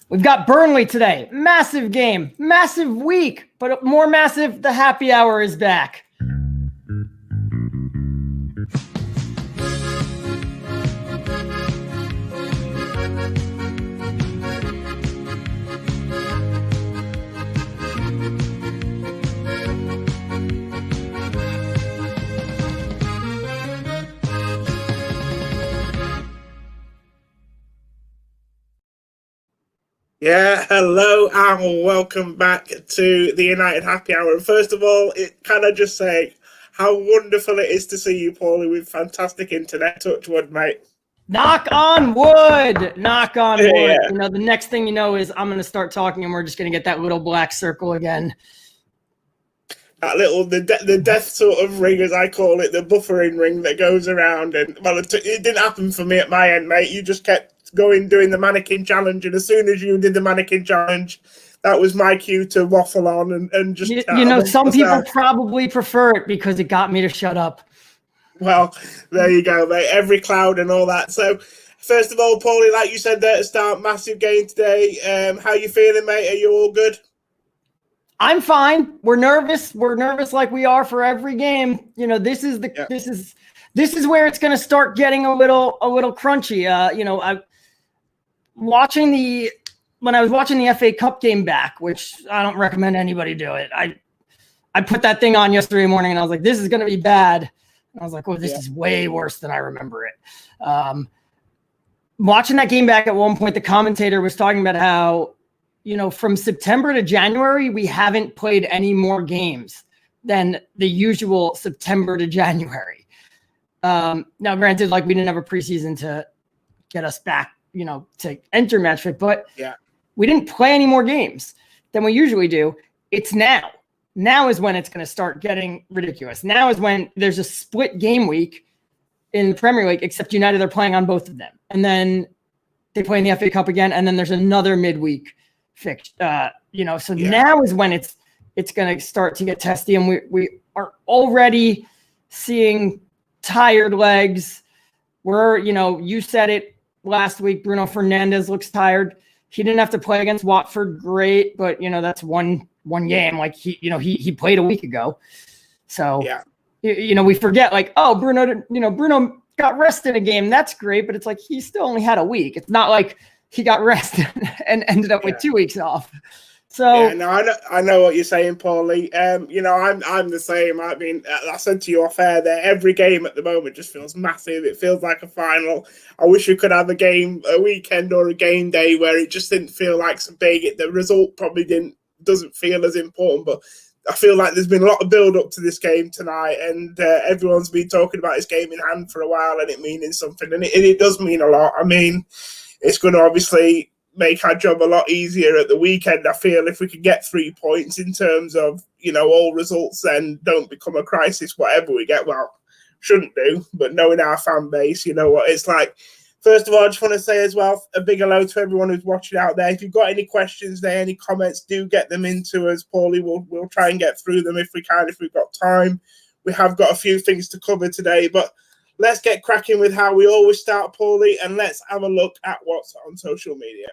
We've got Burnley today. Massive game, massive week, but more massive, the happy hour is back. Yeah, hello and welcome back to the United Happy Hour. And first of all, can I just say how wonderful it is to see you, Pauly, with fantastic internet. Touch wood, mate. Knock on wood. Knock on wood. Yeah. You know, the next thing you know is I'm going to start talking and we're just going to get that little black circle again. That little, the death sort of ring, as I call it, the buffering ring that goes around. And, well, it didn't happen for me at my end, mate. You just kept doing the mannequin challenge. And as soon as you did the mannequin challenge, that was my cue to waffle on and just... You know, some people probably prefer it because it got me to shut up. Well, there you go, mate. Every cloud and all that. So, first of all, Pauly, like you said there at the start, massive game today. How you feeling, mate? Are you all good? I'm fine. We're nervous. We're nervous like we are for every game. You know, this is where it's going to start getting a little crunchy. You know, when I was watching the FA Cup game back, which I don't recommend anybody do it. I put that thing on yesterday morning and I was like, this is going to be bad. And I was like, oh, this is way worse than I remember it. Watching that game back at one point, the commentator was talking about how, you know, from September to January, we haven't played any more games than the usual September to January. Now, granted, like we didn't have a preseason to get us back, you know, to enter match fit, but we didn't play any more games than we usually do. It's now. Now is when it's going to start getting ridiculous. Now is when there's a split game week in the Premier League, except United are playing on both of them. And then they play in the FA Cup again, and then there's another midweek fixed. You know, so now is when it's going to start to get testy, and we are already seeing tired legs. You know, you said it last week, Bruno Fernandes looks tired. He didn't have to play against Watford, great, but you know that's one game. Like he played a week ago, so you know we forget like Bruno got rest in a game. That's great, but it's like he still only had a week. It's not like he got rest and ended up with 2 weeks off. So I know what you're saying, Pauly. You know, I'm the same. I mean, I said to you off air there, every game at the moment just feels massive. It feels like a final. I wish we could have a weekend or a game day where it just didn't feel like so big. The result probably doesn't feel as important, but I feel like there's been a lot of build up to this game tonight, and everyone's been talking about this game in hand for a while and it meaning something, and it does mean a lot. I mean, it's going to obviously make our job a lot easier at the weekend. I feel if we could get 3 points in terms of, you know, all results, then don't become a crisis, whatever we get. Well, shouldn't do, but knowing our fan base, you know what it's like. First of all, I just want to say as well, a big hello to everyone who's watching out there. If you've got any questions there, any comments, do get them into us, Pauly. We'll try and get through them if we can, if we've got time. We have got a few things to cover today, but let's get cracking with how we always start, Pauly, and let's have a look at what's on social media.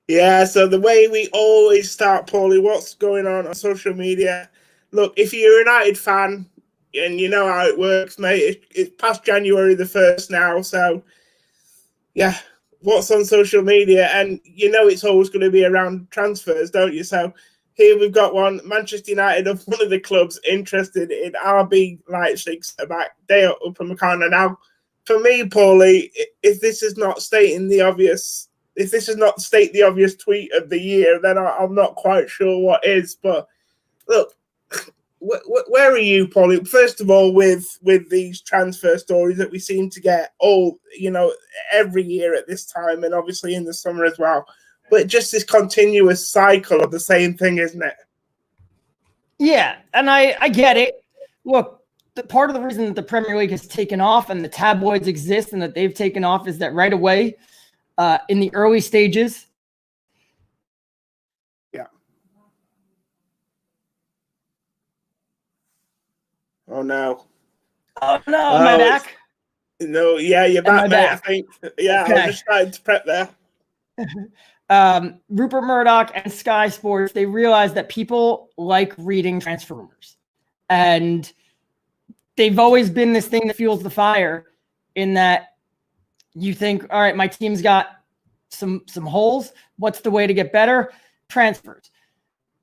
Yeah, so the way we always start, Pauly, what's going on social media? Look, if you're a United fan, and you know how it works, mate, it's past January the 1st now, so yeah, what's on social media? And you know it's always going to be around transfers, don't you? So here we've got one, Manchester United, of one of the clubs interested in RB Leipzig's back, Dale Upamecano. Now, for me, Pauly, if this is not stating the obvious... If this is not state the obvious tweet of the year, then I'm not quite sure what is. But look, where are you, Pauly? First of all, with these transfer stories that we seem to get every year at this time, and obviously in the summer as well. But just this continuous cycle of the same thing, isn't it? Yeah, and I get it. Look, part of the reason that the Premier League has taken off and the tabloids exist and that they've taken off is that right away, in the early stages. Yeah. Oh no. Oh no, am I back? No, yeah, you're back, mate. I think. Yeah, okay. I was just starting to prep there. Rupert Murdoch and Sky Sports, they realized that people like reading transfer rumors. And they've always been this thing that fuels the fire, in that you think, all right, my team's got some holes. What's the way to get better? Transfers.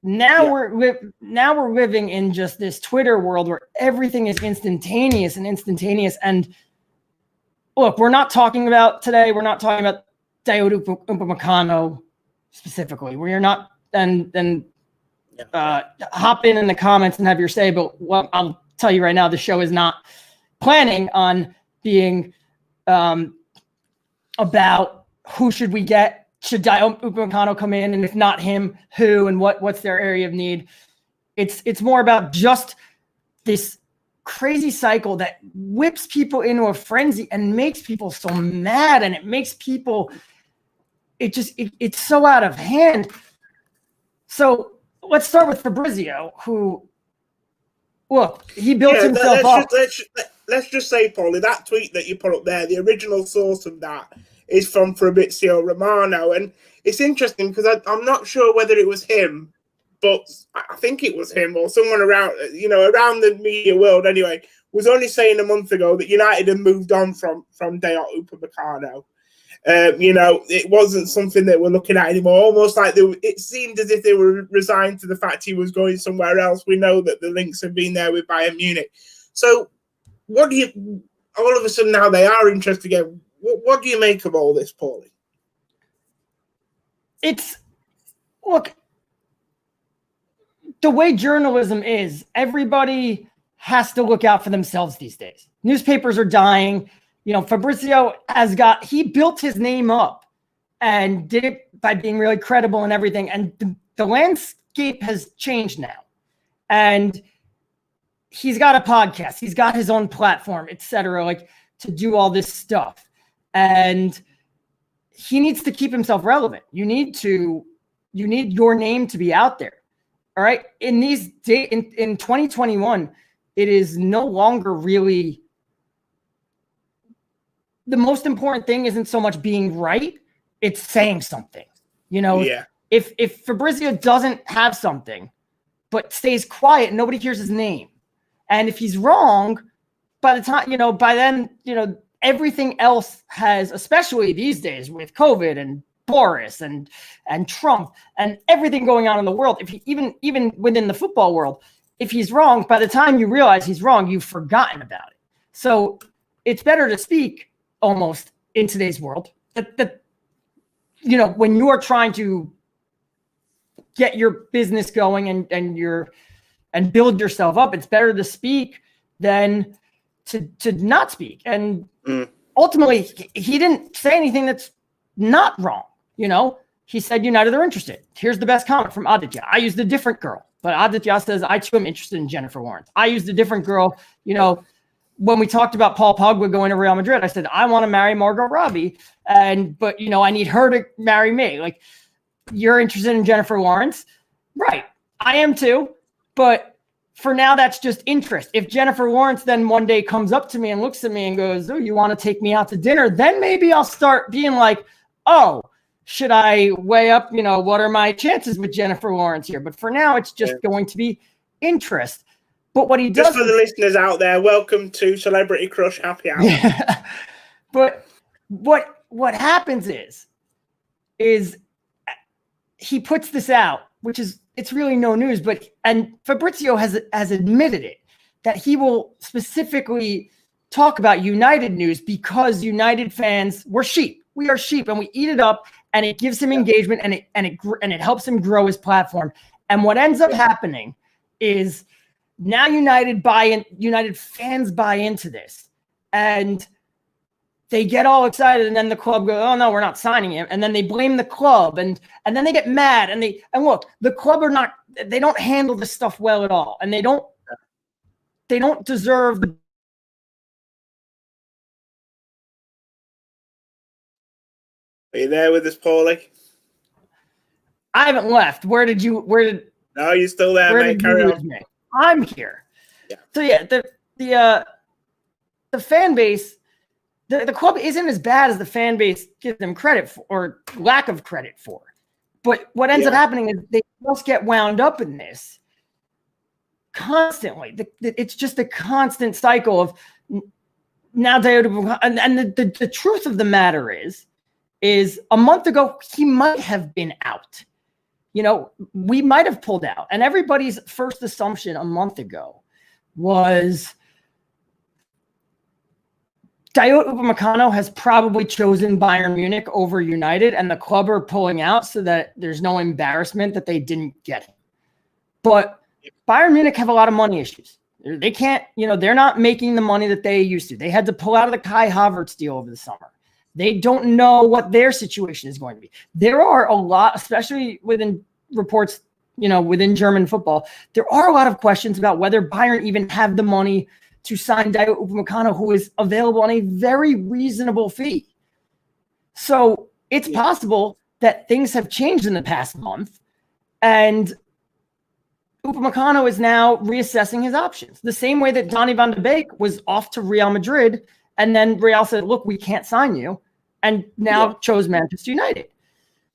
Now we're living in just this Twitter world where everything is instantaneous. And look, we're not talking about today. We're not talking about Dayot Upamecano specifically. We're not, and hop in the comments and have your say. But what I'll tell you right now, the show is not planning on being about who should we get. Should Dayot Upamecano come in, and if not him, who, and what's their area of need? It's more about just this crazy cycle that whips people into a frenzy and makes people so mad, and it makes people it's so out of hand. So let's start with Fabrizio, who, look, he built himself up. Let's just say, Pauly, that tweet that you put up there, the original source of that is from Fabrizio Romano. And it's interesting because I'm not sure whether it was him, but I think it was him or someone around, around the media world anyway, was only saying a month ago that United had moved on from Dayot Upamecano. It wasn't something that we're looking at anymore. Almost like it seemed as if they were resigned to the fact he was going somewhere else. We know that the links have been there with Bayern Munich. So what do you, all of a sudden now they are interested again. What do you make of all this, Pauly? Look, the way journalism is, everybody has to look out for themselves these days. Newspapers are dying. Fabrizio he built his name up and did it by being really credible and everything. And the landscape has changed now. And he's got a podcast. He's got his own platform, etc., to do all this stuff. And he needs to keep himself relevant. You need your name to be out there. All right. In these days, in 2021, it is no longer really, the most important thing isn't so much being right, it's saying something. If Fabrizio doesn't have something but stays quiet, nobody hears his name. And if he's wrong, by then, everything else has, especially these days with COVID and Boris and Trump and everything going on in the world, if he even within the football world, if he's wrong, by the time you realize he's wrong, you've forgotten about it. So it's better to speak almost in today's world that when you are trying to get your business going and build yourself up, it's better to speak than to not speak. And ultimately, he didn't say anything that's not wrong. He said United are interested. Here's the best comment from Aditya. I used a different girl, but Aditya says, I too am interested in Jennifer Lawrence. I used a different girl. When we talked about Paul Pogba going to Real Madrid, I said, I want to marry Margot Robbie. But I need her to marry me. You're interested in Jennifer Lawrence. Right. I am too. But for now, that's just interest. If Jennifer Lawrence then one day comes up to me and looks at me and goes, oh, you want to take me out to dinner? Then maybe I'll start being like, oh, should I weigh up, what are my chances with Jennifer Lawrence here? But for now, it's just going to be interest. But what he does, just for the listeners out there, welcome to Celebrity Crush Happy Hour. Yeah. But what happens is he puts this out, which is, it's really no news, and Fabrizio has admitted it, that he will specifically talk about United news because United fans, we're sheep. We are sheep, and we eat it up, and it gives him engagement, and it helps him grow his platform. And what ends up happening is now United fans buy into this, and they get all excited, and then the club goes, oh no, we're not signing him. And then they blame the club, and then they get mad, and look, the club they don't handle this stuff well at all. And they don't deserve the. Are you there with us, Pauly? I haven't left. No, you're still there, mate. Carry on. I'm here. Yeah. So yeah, the fan base, the club isn't as bad as the fan base gives them credit for, or lack of credit for. But what ends up happening is they just get wound up in this constantly. It's just a constant cycle of now. And the truth of the matter is a month ago, he might have been out. You know, we might have pulled out. And everybody's first assumption a month ago was Dayot Upamecano has probably chosen Bayern Munich over United, and the club are pulling out so that there's no embarrassment that they didn't get him. But Bayern Munich have a lot of money issues. They can't, you know, they're not making the money that they used to. They had to pull out of the Kai Havertz deal over the summer. They don't know what their situation is going to be. There are a lot, especially within reports, you know, within German football, there are a lot of questions about whether Bayern even have the money to sign Dayot Upamecano, who is available on a very reasonable fee. So it's possible that things have changed in the past month, and Upamecano is now reassessing his options. The same way that Donny van de Beek was off to Real Madrid, and then Real said, look, we can't sign you, and now chose Manchester United.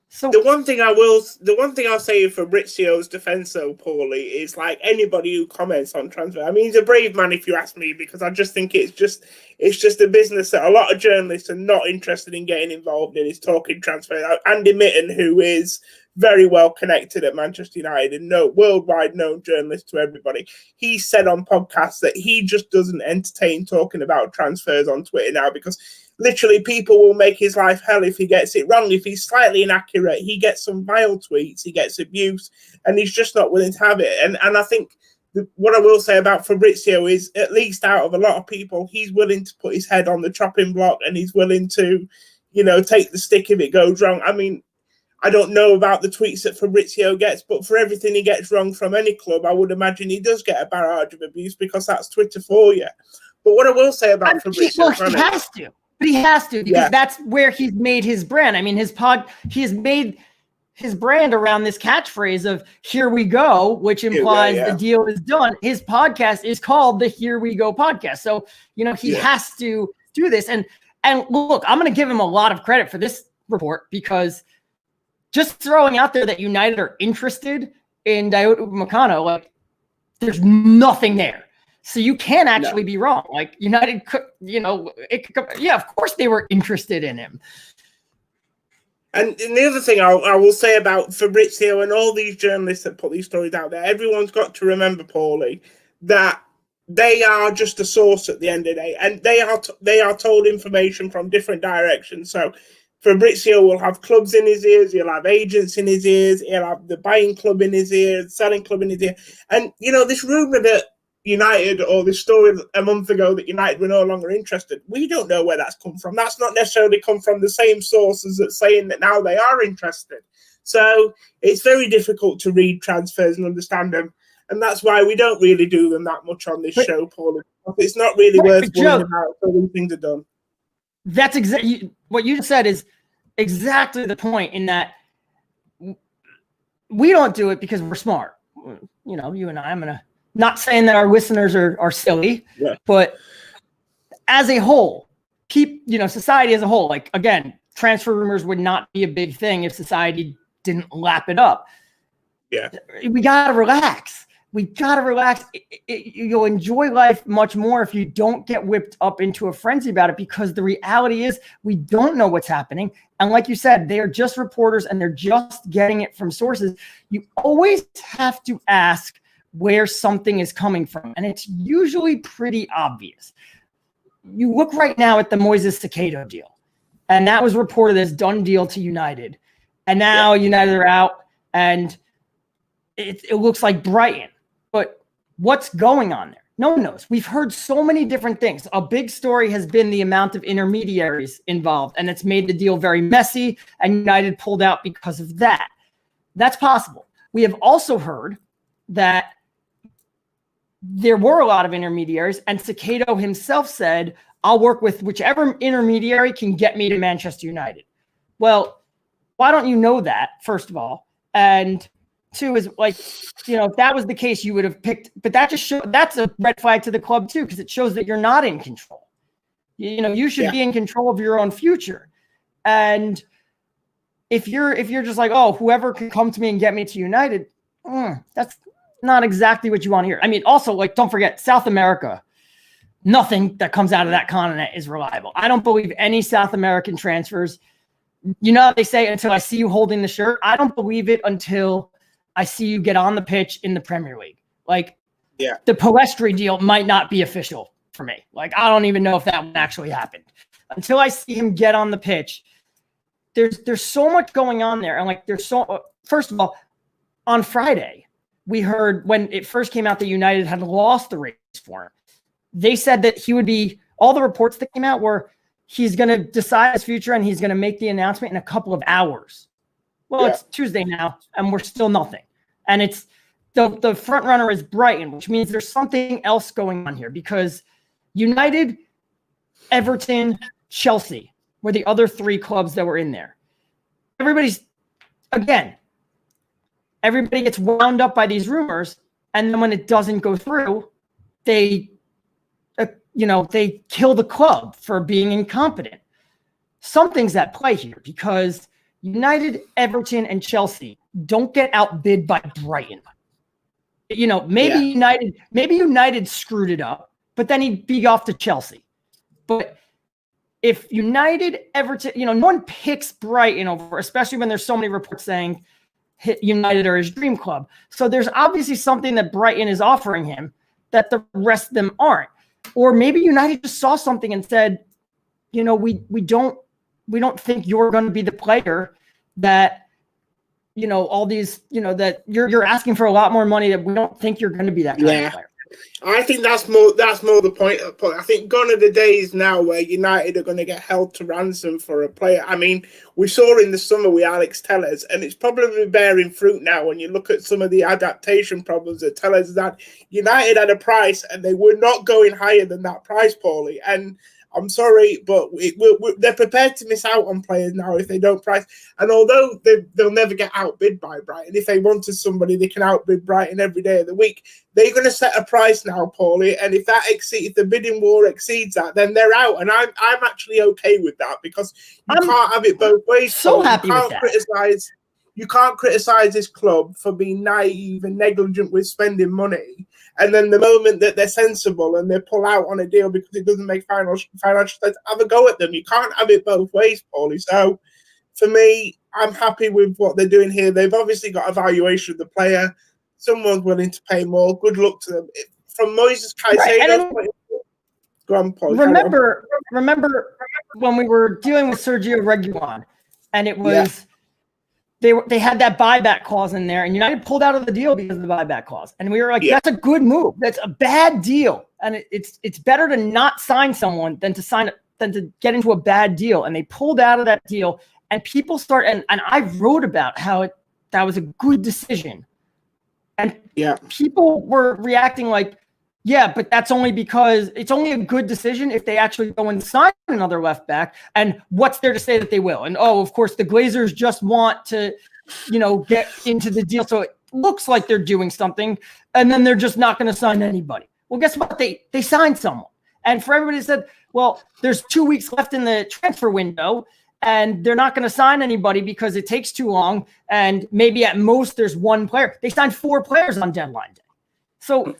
So the one thing I'll say for Fabrizio's defense, though, Pauly, is like anybody who comments on transfer. I mean, he's a brave man, if you ask me, because I just think it's just a business that a lot of journalists are not interested in getting involved in. Is talking transfer. Andy Mitten, who is very well connected at Manchester United and worldwide known journalist to everybody, he said on podcasts that he just doesn't entertain talking about transfers on Twitter now because literally people will make his life hell if he gets it wrong. If he's slightly inaccurate, he gets some vile tweets, he gets abuse, and he's just not willing to have it. And I think what I will say about Fabrizio is, at least out of a lot of people, he's willing to put his head on the chopping block and he's willing to, you know, take the stick if it goes wrong. I mean, I don't know about the tweets that Fabrizio gets, but for everything he gets wrong from any club, I would imagine he does get a barrage of abuse because that's Twitter for you. But what I will say about Fabrizio... He has to. But he has to, because that's where he's made his brand. I mean, he has made his brand around this catchphrase of "Here we go," which implies the deal is done. His podcast is called the "Here We Go" podcast. So, you know, he has to do this. And look, I'm going to give him a lot of credit for this report, because just throwing out there that United are interested in Dayot Upamecano, like, there's nothing there. So you can actually be wrong. Like, United could, you know, of course they were interested in him. And the other thing I will say about Fabrizio and all these journalists that put these stories out there, everyone's got to remember, Pauly, that they are just a source at the end of the day, and they are told information from different directions. So Fabrizio will have clubs in his ears, he'll have agents in his ears, he'll have the buying club in his ear, selling club in his ear. And, you know, this rumour that United, or this story a month ago that United were no longer interested, we don't know where that's come from. That's not necessarily come from the same sources that saying that now they are interested. So it's very difficult to read transfers and understand them. And that's why we don't really do them that much on this show, Paul. It's not really worth worrying about until these things are done. That's exactly what you said is exactly the point, in that we don't do it because we're smart. You know, you and I'm going to, not saying that our listeners are silly, but as a whole, society as a whole, like, again, transfer rumors would not be a big thing if society didn't lap it up. Yeah. We got to relax. You'll enjoy life much more if you don't get whipped up into a frenzy about it, because the reality is we don't know what's happening. And like you said, they are just reporters and they're just getting it from sources. You always have to ask where something is coming from, and it's usually pretty obvious. You look right now at the Moises Caicedo deal, and that was reported as done deal to United, and now United are out, and it looks like Brighton. But what's going on there? No one knows. We've heard so many different things. A big story has been the amount of intermediaries involved, and it's made the deal very messy, and United pulled out because of that. That's possible. We have also heard that there were a lot of intermediaries, and Caicedo himself said, I'll work with whichever intermediary can get me to Manchester United. Well, why don't you know that, first of all? And two is, like, you know, if that was the case, you would have picked, but that just that's a red flag to the club too, because it shows that you're not in control. You should be in control of your own future. And if you're just like, oh, whoever can come to me and get me to United, that's not exactly what you want to hear. I mean, also, like, don't forget, South America, nothing that comes out of that continent is reliable. I don't believe any South American transfers. You know how they say, until I see you holding the shirt? I don't believe it until I see you get on the pitch in the Premier League. Like, the Palestri deal might not be official for me. Like, I don't even know if that one actually happened. Until I see him get on the pitch, there's so much going on there. And, like, first of all, on Friday, we heard when it first came out that United had lost the race for him. They said that he would be, all the reports that came out were he's going to decide his future and he's going to make the announcement in a couple of hours. Well, it's Tuesday now and we're still nothing. And it's the front runner is Brighton, which means there's something else going on here, because United, Everton, Chelsea were the other three clubs that were in there. Everybody gets wound up by these rumors. And then when it doesn't go through, they kill the club for being incompetent. Something's at play here, because United, Everton, and Chelsea don't get outbid by Brighton. Maybe United screwed it up, but then he'd be off to Chelsea. But if United, Everton, no one picks Brighton over, especially when there's so many reports saying United are his dream club. So there's obviously something that Brighton is offering him that the rest of them aren't. Or maybe United just saw something and said, we don't think you're going to be the player that, all these, that you're asking for a lot more money, that we don't think you're going to be that kind of player. I think that's more the point. I think gone are the days now where United are going to get held to ransom for a player. I mean, we saw in the summer with Alex Tellers, and it's probably bearing fruit now when you look at some of the adaptation problems that Tellers that United had a price and they were not going higher than that price, Pauly. And I'm sorry, but they're prepared to miss out on players now if they don't price. And although they'll never get outbid by Brighton, if they wanted somebody, they can outbid Brighton every day of the week. They're going to set a price now, Pauly, and if the bidding war exceeds that, then they're out. And I'm actually okay with that, because you can't have it both ways. So happy with that. You can't criticize this club for being naive and negligent with spending money, and then the moment that they're sensible and they pull out on a deal because it doesn't make financial sense, have a go at them. You can't have it both ways, Pauly. So for me, I'm happy with what they're doing here. They've obviously got a valuation of the player. Someone's willing to pay more. Good luck to them. From Moises Caicedo. Go on, Pauly. Remember when we were dealing with Sergio Reguilon, and it was they had that buyback clause in there, and United pulled out of the deal because of the buyback clause. And we were like, that's a good move. That's a bad deal. And it's better to not sign someone than to get into a bad deal. And they pulled out of that deal, and people and I wrote about how that was a good decision. And people were reacting like, but that's only because it's only a good decision if they actually go and sign another left back. And what's there to say that they will? And of course, the Glazers just want to, get into the deal. So it looks like they're doing something, and then they're just not going to sign anybody. Well, guess what? They signed someone. And for everybody said, well, there's 2 weeks left in the transfer window, and they're not going to sign anybody because it takes too long. And maybe at most there's one player. They signed 4 players on deadline day. So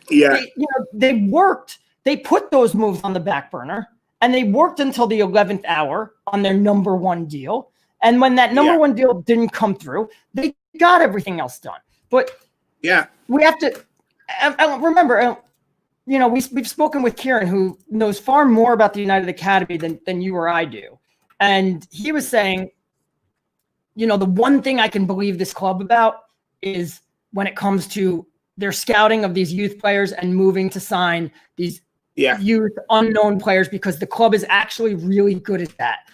they worked. They put those moves on the back burner, and they worked until the 11th hour on their number one deal. And when that number one deal didn't come through, they got everything else done. But we have to remember. We've spoken with Kieran, who knows far more about the United Academy than you or I do, and he was saying, the one thing I can believe this club about is when it comes to their scouting of these youth players and moving to sign these youth unknown players, because the club is actually really good at that.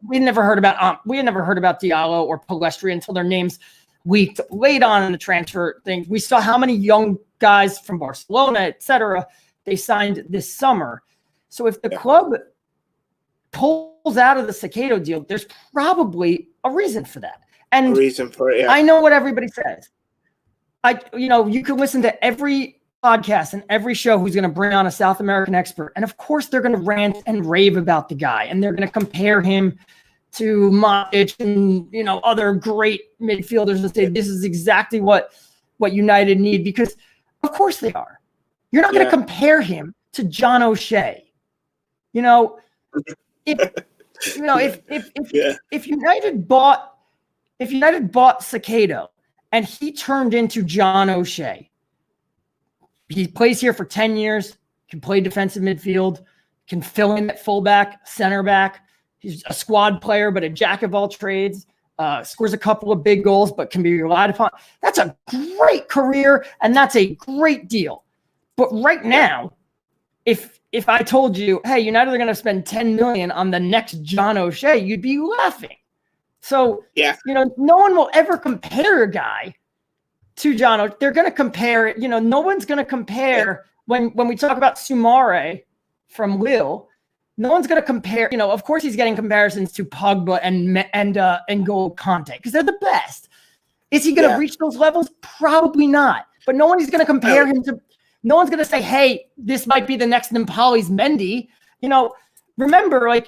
We never heard about Diallo or Palestri until their names leaked late on in the transfer thing. We saw how many young guys from Barcelona, etc., they signed this summer. So if the club pulls out of the Cicado deal, there's probably a reason for that. And a reason for it. Yeah. I know what everybody says. You can listen to every podcast and every show who's going to bring on a South American expert. And of course, they're going to rant and rave about the guy. And they're going to compare him to Matic and, other great midfielders and say, this is exactly what United need, because of course they are. You're not going to compare him to John O'Shea. If United bought Cicado and he turned into John O'Shea, he plays here for 10 years, can play defensive midfield, can fill in at fullback, center back. He's a squad player, but a jack of all trades, scores a couple of big goals, but can be relied upon. That's a great career, and that's a great deal. But right now, if I told you, hey, United are going to spend $10 million on the next John O'Shea, you'd be laughing. So, no one will ever compare a guy to John O'Shea. They're going to compare, no one's going to compare when we talk about Soumare from Lille. No one's going to compare, of course he's getting comparisons to Pogba and N'Golo Kanté because they're the best. Is he going to reach those levels? Probably not. But no one is going to compare him to, no one's going to say, hey, this might be the next Nampali's Mendy. Remember,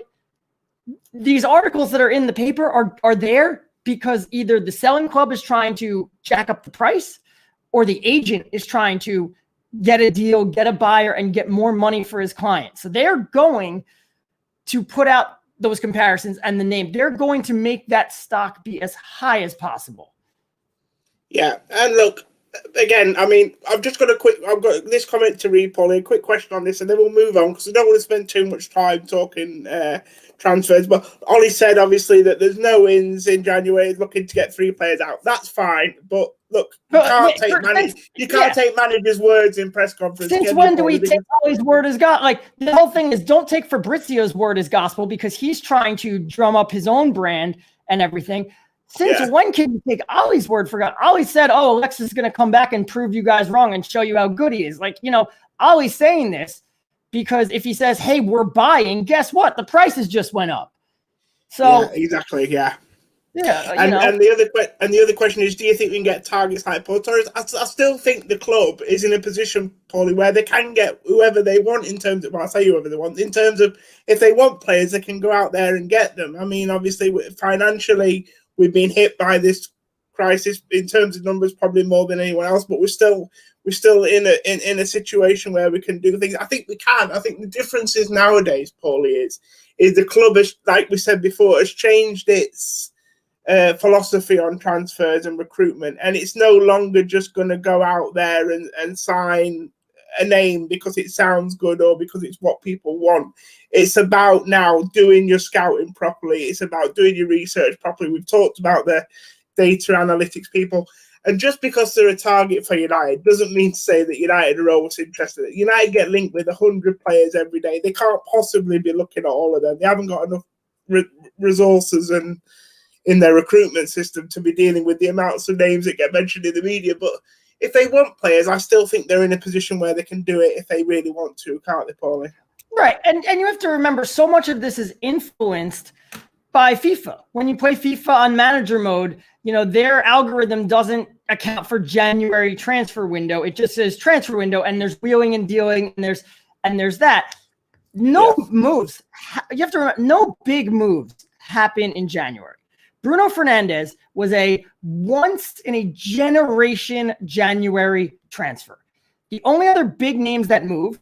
these articles that are in the paper are there because either the selling club is trying to jack up the price or the agent is trying to get a deal, get a buyer, and get more money for his client. So they're going to put out those comparisons and the name. They're going to make that stock be as high as possible. Yeah. And look, again, I've got this comment to read, Pauly, a quick question on this, and then we'll move on because I don't want to spend too much time talking transfers. But Ollie said, obviously, that there's no wins in January. He's looking to get 3 players out. That's fine. But look, you can't take managers' words in press conference. Since when do we take Ollie's word as God? The whole thing is don't take Fabrizio's word as gospel because he's trying to drum up his own brand and everything. Since when can you take Ollie's word for God? Ollie said, Alexis is going to come back and prove you guys wrong and show you how good he is. Ollie's saying this because if he says, hey, we're buying, guess what? The prices just went up. So exactly. Yeah. Yeah. And the other question is, do you think we can get targets like Paul Torres? I still think the club is in a position, Pauly, where they can get whoever they want in terms of, well, I say whoever they want, in terms of if they want players, they can go out there and get them. Obviously, financially, we've been hit by this crisis in terms of numbers, probably more than anyone else. But we're still in a situation where we can do things. I think we can. I think the difference is nowadays, Pauly, is the club has, like we said before, has changed its philosophy on transfers and recruitment, and it's no longer just going to go out there and sign a name because it sounds good or because it's what people want. It's about now doing your scouting properly. It's about doing your research properly. We've talked about the data analytics people. And just because they're a target for United doesn't mean to say that United are always interested. United get linked with 100 players every day. They can't possibly be looking at all of them. They haven't got enough resources and in their recruitment system to be dealing with the amounts of names that get mentioned in the media. But if they want players, I still think they're in a position where they can do it if they really want to, can't they, Pauly? Right. And you have to remember, so much of this is influenced by FIFA. When you play FIFA on manager mode, their algorithm doesn't account for January transfer window. It just says transfer window, and there's wheeling and dealing, and there's that. Moves. You have to remember, no big moves happen in January. Bruno Fernandes was a once-in-a-generation January transfer. The only other big names that move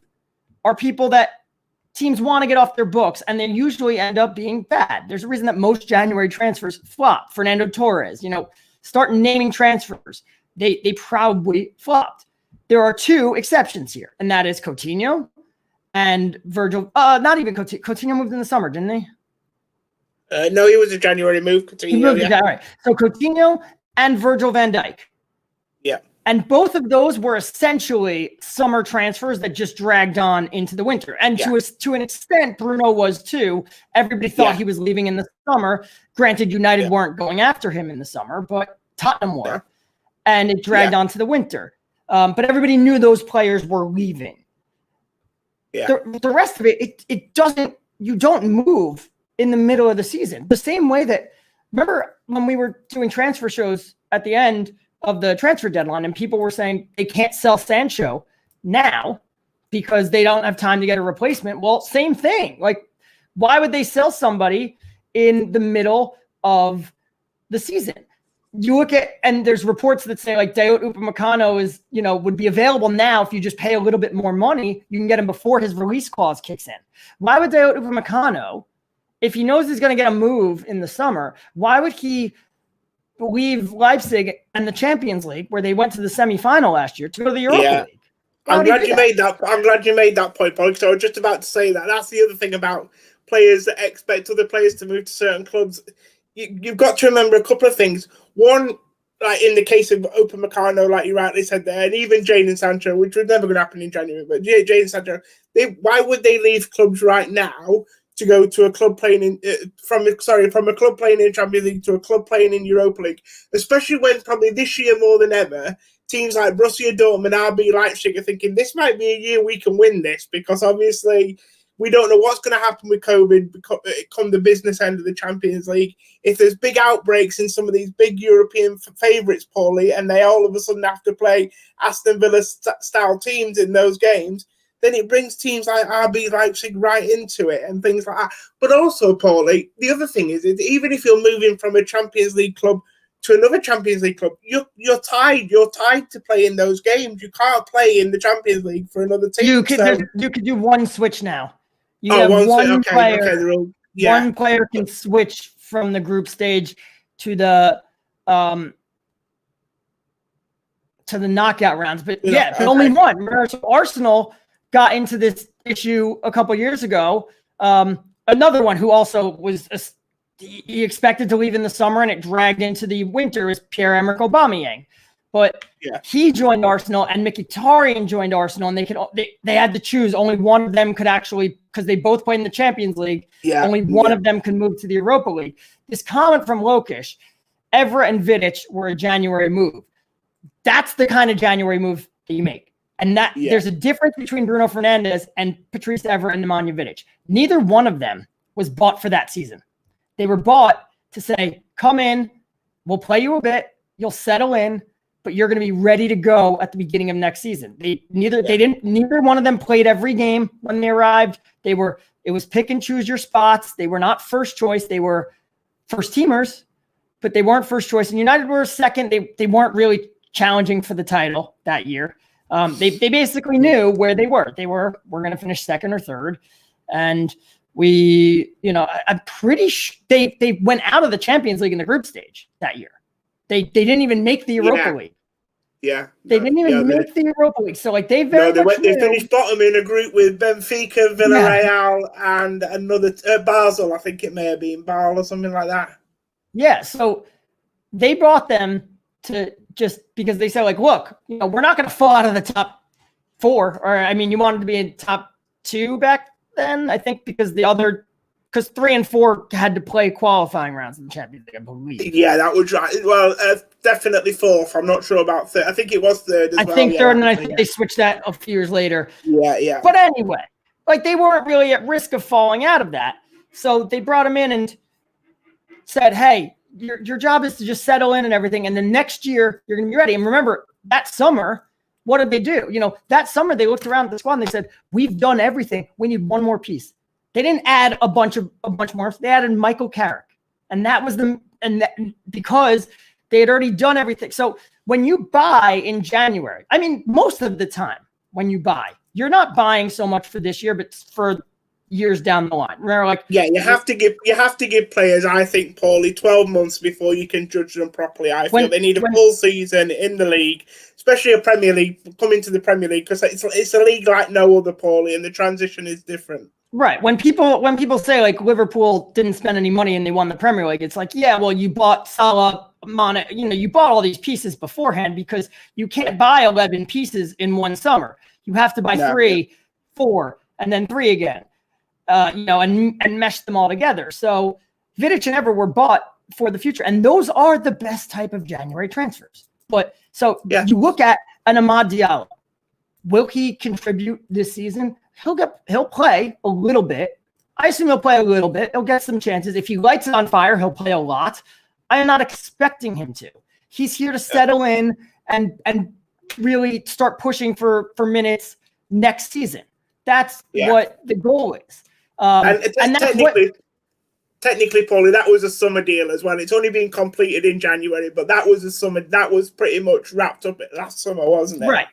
are people that teams want to get off their books, and they usually end up being bad. There's a reason that most January transfers flop. Fernando Torres, start naming transfers. They probably flopped. There are 2 exceptions here, and that is Coutinho and Virgil. Not even Coutinho. Coutinho moved in the summer, didn't he? No, he was a January move. Coutinho, right. So Coutinho and Virgil van Dijk. Yeah. And both of those were essentially summer transfers that just dragged on into the winter. And to an extent, Bruno was too. Everybody thought he was leaving in the summer. Granted, United weren't going after him in the summer, but Tottenham were. And it dragged on to the winter. But everybody knew those players were leaving. Yeah. The rest of it doesn't, you don't move in the middle of the season. The same way that, remember when we were doing transfer shows at the end of the transfer deadline and people were saying they can't sell Sancho now because they don't have time to get a replacement. Well, same thing. Like, why would they sell somebody in the middle of the season? You look at, and there's reports that say like Dayot Upamecano is, would be available now if you just pay a little bit more money, you can get him before his release clause kicks in. Why would Dayot Upamecano, if he knows he's going to get a move in the summer, why would he leave Leipzig and the Champions League, where they went to the semifinal last year, to go to the Europa League? I'm glad you made that point, Pauly, because I was just about to say that. That's the other thing about players that expect other players to move to certain clubs. You've got to remember a couple of things. One, like in the case of Upamecano, like you rightly said there, and even Jadon Sancho, which was never going to happen in January, but Jadon Sancho, why would they leave clubs right now to go to a club playing in from a club playing in Champions League to a club playing in Europa League, especially when probably this year more than ever, teams like Borussia Dortmund, RB Leipzig are thinking this might be a year we can win this, because obviously we don't know what's going to happen with COVID come the business end of the Champions League. If there's big outbreaks in some of these big European favourites, Pauly, and they all of a sudden have to play Aston Villa-style teams in those games, then it brings teams like RB Leipzig right into it and things like that. But also, Pauly, the other thing is even if you're moving from a Champions League club to another Champions League club, you're tied. You're tied to play in those games. You can't play in the Champions League for another team. You could do one switch now. One player can switch from the group stage to the knockout rounds. But only one. So Arsenal got into this issue a couple years ago. Another one who also was he expected to leave in the summer and it dragged into the winter is Pierre-Emerick Aubameyang. But he joined Arsenal and Mkhitaryan joined Arsenal, and they had to choose. Only one of them could actually, because they both played in the Champions League, only one of them can move to the Europa League. This comment from Lokish, Evra and Vidic were a January move. That's the kind of January move that you make. And there's a difference between Bruno Fernandes and Patrice Evra and Nemanja Vidic. Neither one of them was bought for that season. They were bought to say, come in, we'll play you a bit, you'll settle in, but you're going to be ready to go at the beginning of next season. Neither one of them played every game when they arrived. It was pick and choose your spots. They were not first choice. They were first teamers, but they weren't first choice. And United were second. They weren't really challenging for the title that year. They basically knew where they were. We're going to finish second or third. And I'm pretty sure they went out of the Champions League in the group stage that year. They didn't even make the Europa League. Yeah. They didn't even make the Europa League. So like they finished bottom in a group with Benfica, Villarreal, and another Basel. I think it may have been Basel or something like that. Yeah. So they brought them to just because they said like, look, we're not going to fall out of the top four. Or you wanted to be in top two back then, I think, because 3 and 4 had to play qualifying rounds in the Champions League, I believe. Yeah, that was right. Well, definitely fourth. I'm not sure about third. I think it was third as well. I think third, and I think they switched that a few years later. Yeah. But anyway, like they weren't really at risk of falling out of that. So they brought him in and said, hey, your job is to just settle in and everything. And the next year, you're going to be ready. And remember, that summer, what did they do? That summer, they looked around at the squad and they said, we've done everything. We need one more piece. They didn't add a bunch more. They added Michael Carrick, and that was because they had already done everything. So when you buy in January, most of the time when you buy, you're not buying so much for this year, but for years down the line. Remember, you have to give players, I think, Pauly, 12 months before you can judge them properly. I feel they need a full season in the league, especially a Premier League, coming to the Premier League, because it's a league like no other, Pauly, and the transition is different. Right. When people say like Liverpool didn't spend any money and they won the Premier League, it's like, yeah, well, you bought Salah, Mane, you bought all these pieces beforehand because you can't buy 11 pieces in one summer. You have to buy 3, 4, and then 3 again, and mesh them all together. So Vidic and Evra were bought for the future, and those are the best type of January transfers. But you look at an Amad Diallo. Will he contribute this season? He'll play a little bit. I assume he'll play a little bit. He'll get some chances. If he lights it on fire, he'll play a lot. I am not expecting him to. He's here to settle in and really start pushing for minutes next season. That's what the goal is. And that's technically, Paulie, that was a summer deal as well. It's only been completed in January, but that was a summer. That was pretty much wrapped up last summer, wasn't it? Right.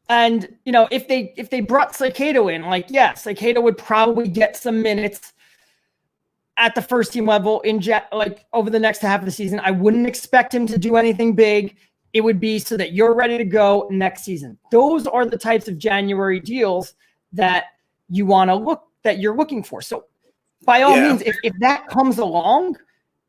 And if they brought Cicado in, Cicado would probably get some minutes at the first team level over the next half of the season. I wouldn't expect him to do anything big. It would be so that you're ready to go next season. Those are the types of January deals that you're looking for. So by all means, if that comes along,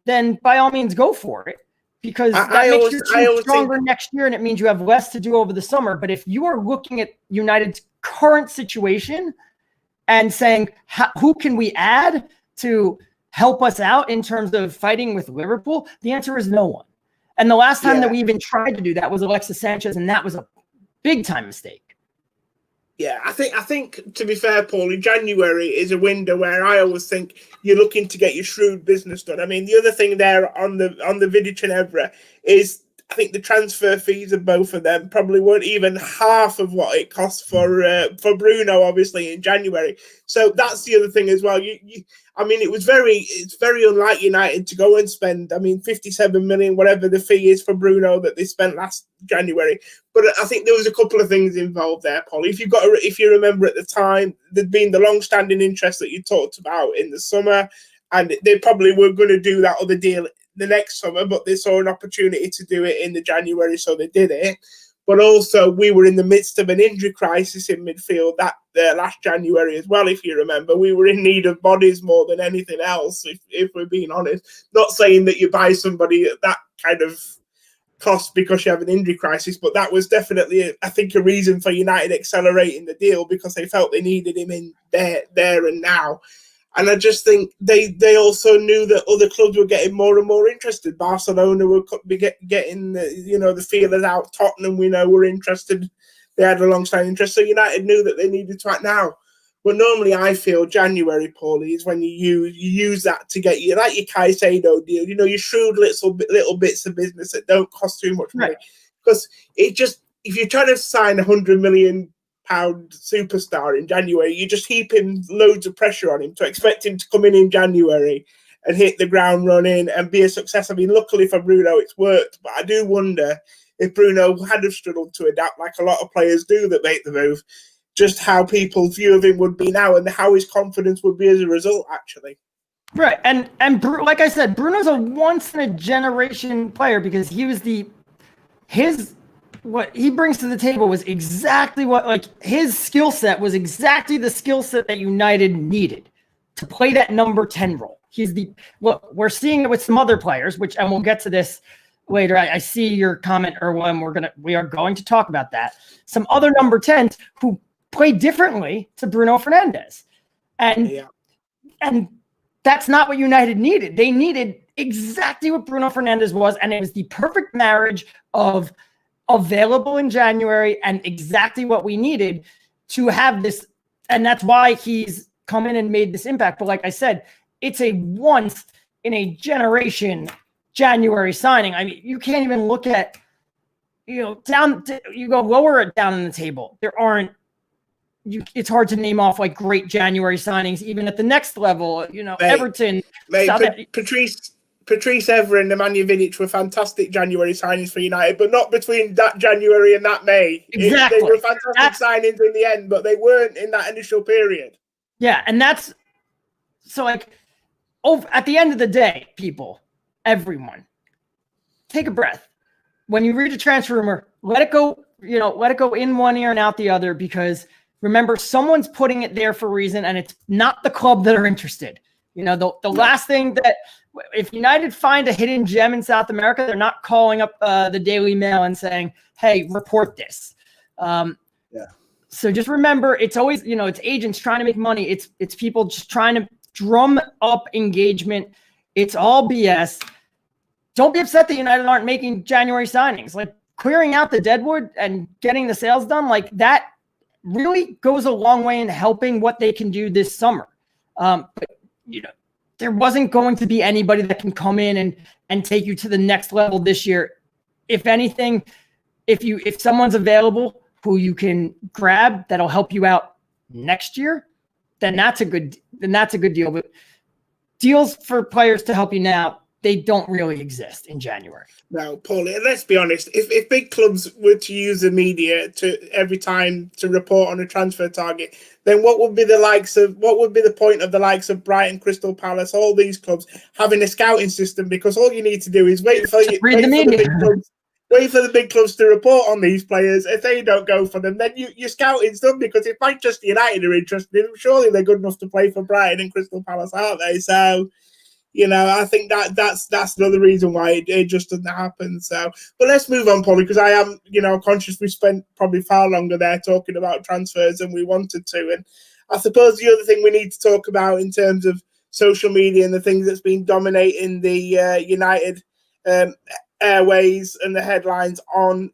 then by all means go for it, because that makes your team stronger next year, and it means you have less to do over the summer. But if you are looking at United's current situation and saying, who can we add to help us out in terms of fighting with Liverpool, the answer is no one. And the last time that we even tried to do that was Alexis Sanchez, and that was a big time mistake. Yeah, I think to be fair, Paulie, January is a window where I always think you're looking to get your shrewd business done. I mean, the other thing there on the Vidic and Evra is I think the transfer fees of both of them probably weren't even half of what it cost for Bruno, obviously, in January. So that's the other thing as well. It's very unlike United to go and spend, 57 million, whatever the fee is for Bruno that they spent last January. But I think there was a couple of things involved there, Paulie. If you remember at the time, there'd been the long-standing interest that you talked about in the summer, and they probably were going to do that other deal the next summer, but they saw an opportunity to do it in the January, so they did it. But also, we were in the midst of an injury crisis in midfield that last January as well, if you remember. We were in need of bodies more than anything else, if we're being honest. Not saying that you buy somebody at that kind of cost because you have an injury crisis, but that was definitely, I think, a reason for United accelerating the deal, because they felt they needed him in there and now. And I just think they also knew that other clubs were getting more and more interested. Barcelona were getting the feelers out. Tottenham, we know, were interested. They had a long-standing interest. So United knew that they needed to act now. But normally I feel January, Paulie, is when you use that to get like your Caicedo deal, your shrewd little bits of business that don't cost too much money. Because if you're trying to sign £100 million superstar in January, you just heap him loads of pressure on him to expect him to come in January and hit the ground running and be a success. Luckily for Bruno, it's worked, but I do wonder if Bruno had have struggled to adapt like a lot of players do that make the move, just how people's view of him would be now and how his confidence would be as a result, actually. Right. And like I said, Bruno's a once in a generation player, because he was what he brings to the table was exactly his skill set was exactly the skill set that United needed to play that number 10 role. We're seeing it with some other players, and we'll get to this later. I see your comment, Erwin. We are going to talk about that. Some other number 10s who play differently to Bruno Fernandes. And that's not what United needed. They needed exactly what Bruno Fernandes was, and it was the perfect marriage of available in January and exactly what we needed to have this. And that's why he's come in and made this impact. But like I said, it's a once in a generation January signing. You can't even look at, you go lower it down in the table. It's hard to name off great January signings, even at the next level, Everton. Patrice Evra and Nemanja Vidic were fantastic January signings for United, but not between that January and that May. Exactly. They were fantastic signings in the end, but they weren't in that initial period. Yeah, and that's so at the end of the day, everyone, take a breath. When you read a transfer rumor, let it go, let it go in one ear and out the other, because remember, someone's putting it there for a reason, and it's not the club that are interested. The last thing that, if United find a hidden gem in South America, they're not calling up the Daily Mail and saying, hey, report this. So just remember, it's always, it's agents trying to make money. It's people just trying to drum up engagement. It's all BS. Don't be upset that United aren't making January signings. Clearing out the deadwood and getting the sales done, that really goes a long way in helping what they can do this summer. But there wasn't going to be anybody that can come in and take you to the next level this year. If anything, if someone's available who you can grab that'll help you out next year, then that's a good deal. But deals for players to help you now, they don't really exist in January. No, Paulie, and let's be honest, if big clubs were to use the media to every time to report on a transfer target, then what would be the point of the likes of Brighton, Crystal Palace, all these clubs having a scouting system? Because all you need to do is wait for the big clubs to report on these players. If they don't go for them, then your scouting's done, because if Manchester United are interested in them, surely they're good enough to play for Brighton and Crystal Palace, aren't they? So, I think that's another reason why it just doesn't happen. So, but let's move on, Paulie, because I am, conscious we spent probably far longer there talking about transfers than we wanted to. And I suppose the other thing we need to talk about in terms of social media and the things that's been dominating the United airways and the headlines on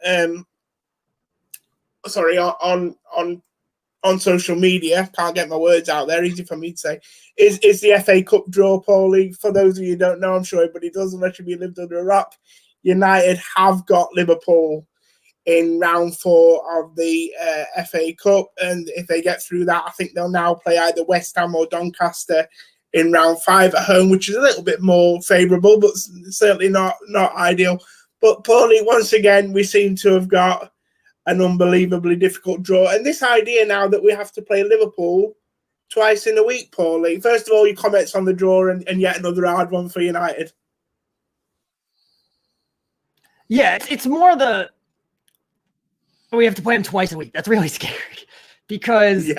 social media, can't get my words out there, easy for me to say, is the FA Cup draw, Paulie. For those of you who don't know, I'm sure everybody does, unless you've lived under a rock, United have got Liverpool in round 4 of the FA Cup, and if they get through that, I think they'll now play either West Ham or Doncaster in round 5 at home, which is a little bit more favourable, but certainly not ideal. But Paulie, once again, we seem to have got an unbelievably difficult draw. And this idea now that we have to play Liverpool twice in a week, Paulie. First of all, your comments on the draw and yet another hard one for United. Yeah, it's more we have to play them twice a week. That's really scary because,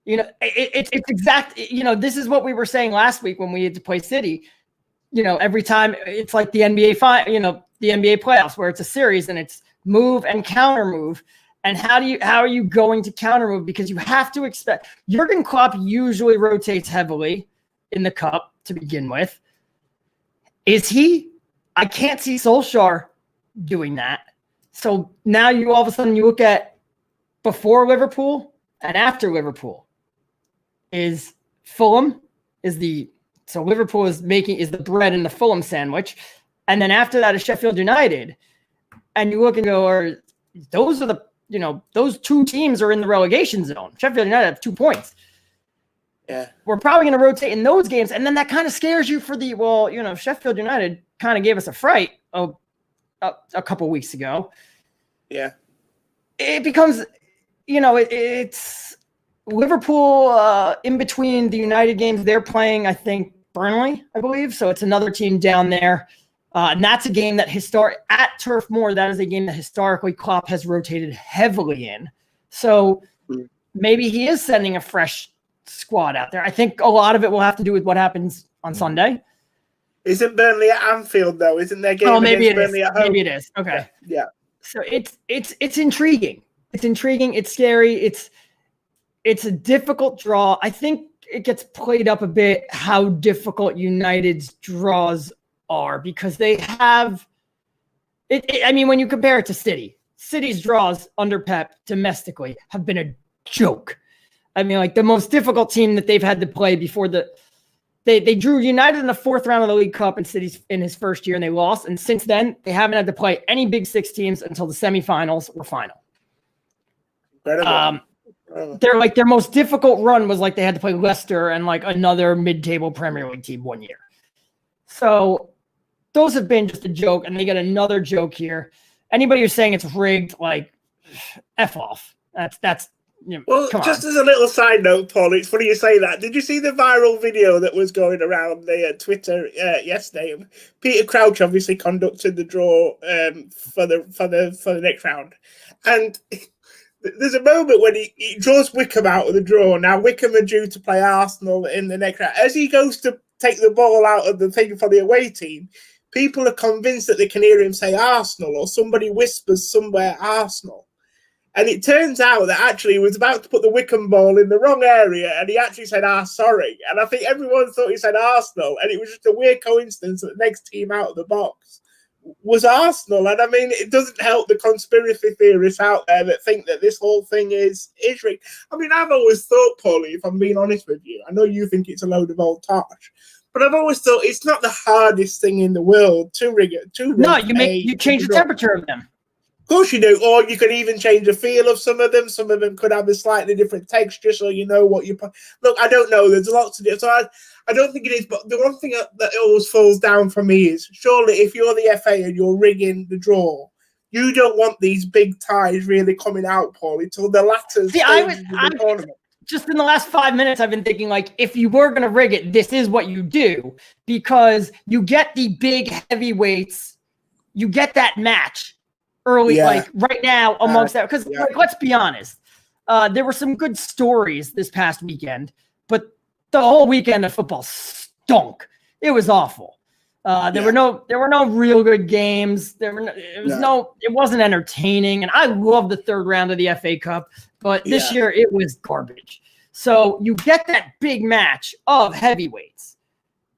it's exact. This is what we were saying last week when we had to play City. Every time it's like the NBA the NBA playoffs where it's a series and it's move and counter move. And how are you going to counter move? Because you have to expect Jurgen Klopp usually rotates heavily in the cup to begin with. Is he? I can't see Solskjaer doing that. So now you all of a sudden you look at before Liverpool and after Liverpool. Is Fulham so Liverpool is the bread in the Fulham sandwich. And then after that is Sheffield United. And you look and go, those are those two teams are in the relegation zone. Sheffield United have 2 points. Yeah. We're probably going to rotate in those games. And then that kind of scares you for Sheffield United kind of gave us a fright a couple weeks ago. Yeah. It becomes, it's Liverpool in between the United games. They're playing, I think, Burnley, I believe. So it's another team down there. And that's a game that at Turf Moor, that is a game that historically Klopp has rotated heavily in. So maybe he is sending a fresh squad out there. I think a lot of it will have to do with what happens on Sunday. Isn't Burnley at Anfield though? Isn't their game maybe against Burnley at home? Maybe it is. Okay. Yeah. So it's intriguing. It's intriguing. It's scary. It's a difficult draw. I think it gets played up a bit how difficult United's draws are because they have it. I mean, when you compare it to City's draws under Pep domestically have been a joke. I mean, like the most difficult team that they've had to play before they drew United in the 4th round of the League Cup and City's in his first year and they lost. And since then, they haven't had to play any Big 6 teams until the semifinals or final. Their most difficult run was like they had to play Leicester and like another mid-table Premier League team one year. So those have been just a joke, and they get another joke here. Anybody who's saying it's rigged, like, F off. That's well, just as a little side note, Paul, it's funny you say that. Did you see the viral video that was going around the Twitter yesterday? Peter Crouch obviously conducted the draw for the next round, and there's a moment when he draws Wickham out of the draw. Now Wickham are due to play Arsenal in the next round. As he goes to take the ball out of the thing for the away team, people are convinced that they can hear him say Arsenal, or somebody whispers somewhere Arsenal. And it turns out that actually he was about to put the Wickham ball in the wrong area, and he actually said, sorry. And I think everyone thought he said Arsenal, and it was just a weird coincidence that the next team out of the box was Arsenal. And I mean, it doesn't help the conspiracy theorists out there that think that this whole thing is rigged. I mean, I've always thought, Paulie, if I'm being honest with you, I know you think it's a load of old tosh, but I've always thought it's not the hardest thing in the world to rig it. No, you change the temperature of them. Of course you do, or you could even change the feel of some of them. Some of them could have a slightly different texture, so you know what you put. Look, I don't know. There's lots to do. So I don't think it is. But the one thing that always falls down for me is surely if you're the FA and you're rigging the draw, you don't want these big ties really coming out, Paulie, until the latter stages of the tournament. Just in the last 5 minutes, I've been thinking, like, if you were going to rig it, this is what you do, because you get the big heavyweights, you get that match early, like right now amongst that. Because like, let's be honest, there were some good stories this past weekend, but the whole weekend of football stunk. It was awful. There were no real good games. It wasn't entertaining. And I love the third round of the FA Cup, but this year it was garbage. So you get that big match of heavyweights,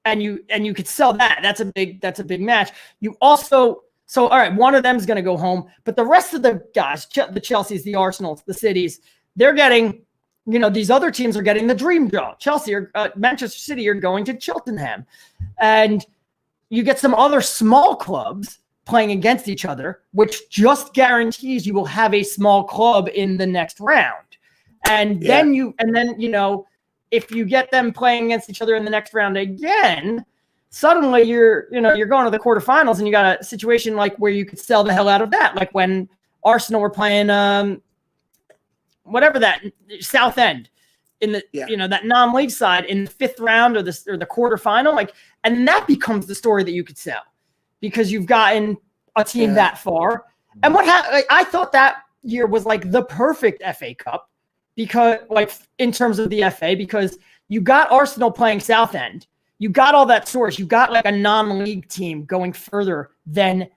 and you could sell that. That's a big match. You also, all right, one of them is going to go home, but the rest of the guys, the Chelseas, the Arsenals, the Cities, they're getting, these other teams are getting the dream draw. Chelsea or Manchester City are going to Cheltenham, and you get some other small clubs playing against each other, which just guarantees you will have a small club in the next round. And then if you get them playing against each other in the next round again, suddenly you're going to the quarterfinals, and you got a situation like where you could sell the hell out of that. Like when Arsenal were playing whatever that Southend in the that non-league side in the fifth round or the quarterfinal, like, and that becomes the story that you could sell because you've gotten a team that far. And what happened? I thought that year was like the perfect FA Cup because, like, in terms of the FA, because you got Arsenal playing Southend, you got all that source, you got like a non-league team going further than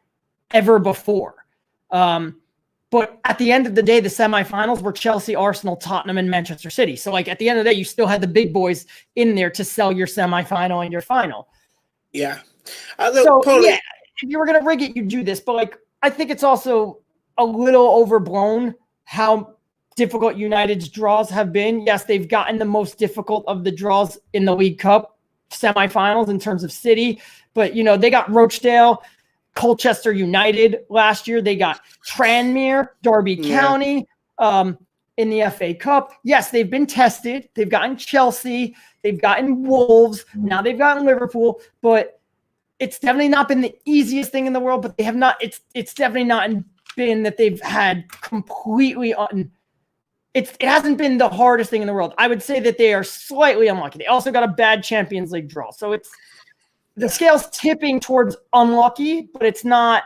ever before. But at the end of the day, the semifinals were Chelsea, Arsenal, Tottenham, and Manchester City. So, like, at the end of the day, you still had the big boys in there to sell your semifinal and your final. Yeah. If you were going to rig it, you'd do this. But, like, I think it's also a little overblown how difficult United's draws have been. Yes, they've gotten the most difficult of the draws in the League Cup semifinals in terms of City. But, they got Rochdale, Colchester United last year. They got Tranmere, Derby County in the FA Cup. Yes, they've been tested. They've gotten Chelsea. They've gotten Wolves. Now they've gotten Liverpool. But it's definitely not been the easiest thing in the world. But they have not. It's definitely not been that they've had completely it hasn't been the hardest thing in the world. I would say that they are slightly unlucky. They also got a bad Champions League draw. So the scale's tipping towards unlucky, but it's not,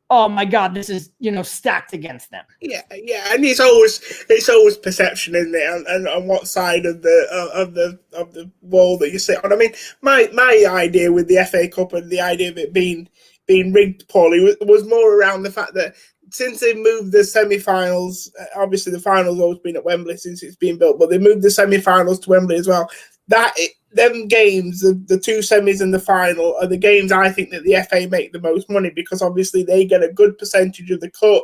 oh my God, this is, stacked against them. Yeah. And it's always perception, isn't it? And on what side of the wall that you sit on. I mean, my idea with the FA Cup and the idea of it being rigged, Paulie, was more around the fact that since they moved the semi-finals, obviously the finals always been at Wembley since it's been built, but they moved the semi-finals to Wembley as well. Them games, the two semis and the final, are the games I think that the FA make the most money because obviously they get a good percentage of the cut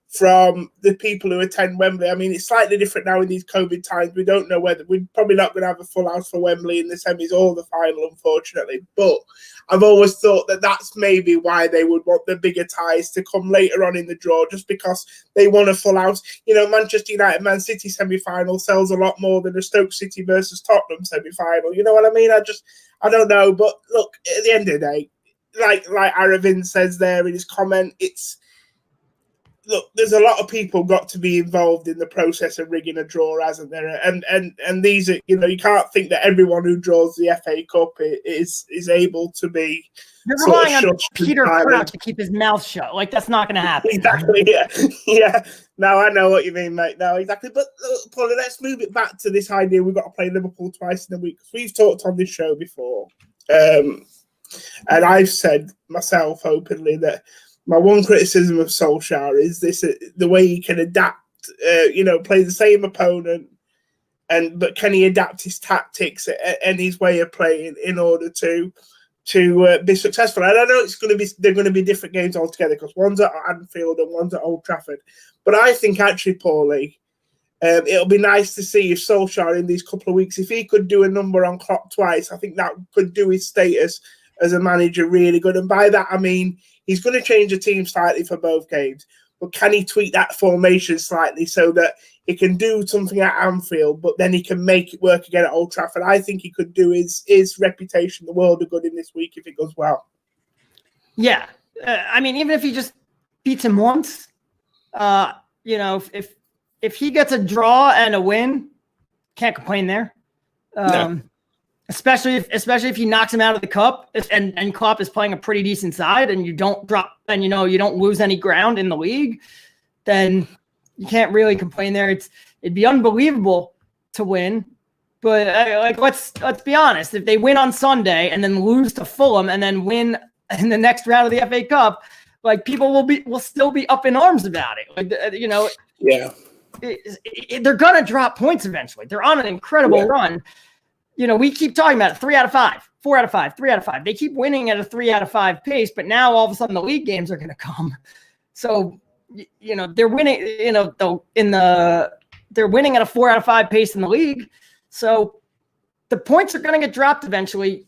from the people who attend Wembley. I mean, it's slightly different now in these COVID times. We don't know whether we're probably not going to have a full house for Wembley in the semis or the final, unfortunately. But I've always thought that that's maybe why they would want the bigger ties to come later on in the draw, just because they want a full house. Manchester United, Man City semi-final sells a lot more than a Stoke City versus Tottenham semi-final. You know what I mean? I don't know. But look, at the end of the day, like Aravind says there in his comment, there's a lot of people got to be involved in the process of rigging a draw, hasn't there? And these are, you can't think that everyone who draws the FA Cup is able to be. You're relying on Peter Crouch to keep his mouth shut. Like, that's not going to happen. Exactly. Yeah. Now I know what you mean, mate. No, exactly. But Paulie, let's move it back to this idea we've got to play Liverpool twice in a week. We've talked on this show before, and I've said myself openly that my one criticism of Solskjaer is the way he can adapt, play the same opponent, but can he adapt his tactics and his way of playing in order to be successful? And I know they're going to be different games altogether because one's at Anfield and one's at Old Trafford. But I think actually, Paulie, it'll be nice to see if Solskjaer in these couple of weeks, if he could do a number on Klopp twice, I think that could do his status as a manager really good. And by that, I mean, he's going to change the team slightly for both games. but can he tweak that formation slightly so that he can do something at Anfield, but then he can make it work again at Old Trafford? I think he could do his reputation the world of good in this week if it goes well. Yeah. I mean, even if he just beats him once, if he gets a draw and a win, can't complain there. No. Especially if he knocks him out of the cup and Klopp is playing a pretty decent side and you don't drop and you don't lose any ground in the league, then you can't really complain there. It'd be unbelievable to win, but let's be honest. If they win on Sunday and then lose to Fulham and then win in the next round of the FA Cup, people will still be up in arms about it. Yeah. They're gonna drop points eventually. They're on an incredible run. We keep talking about it. 3 out of 5, 4 out of 5, 3 out of 5. They keep winning at a 3 out of 5 pace, but now all of a sudden the league games are going to come. So, they're winning. They're winning at a 4 out of 5 pace in the league. So the points are going to get dropped eventually.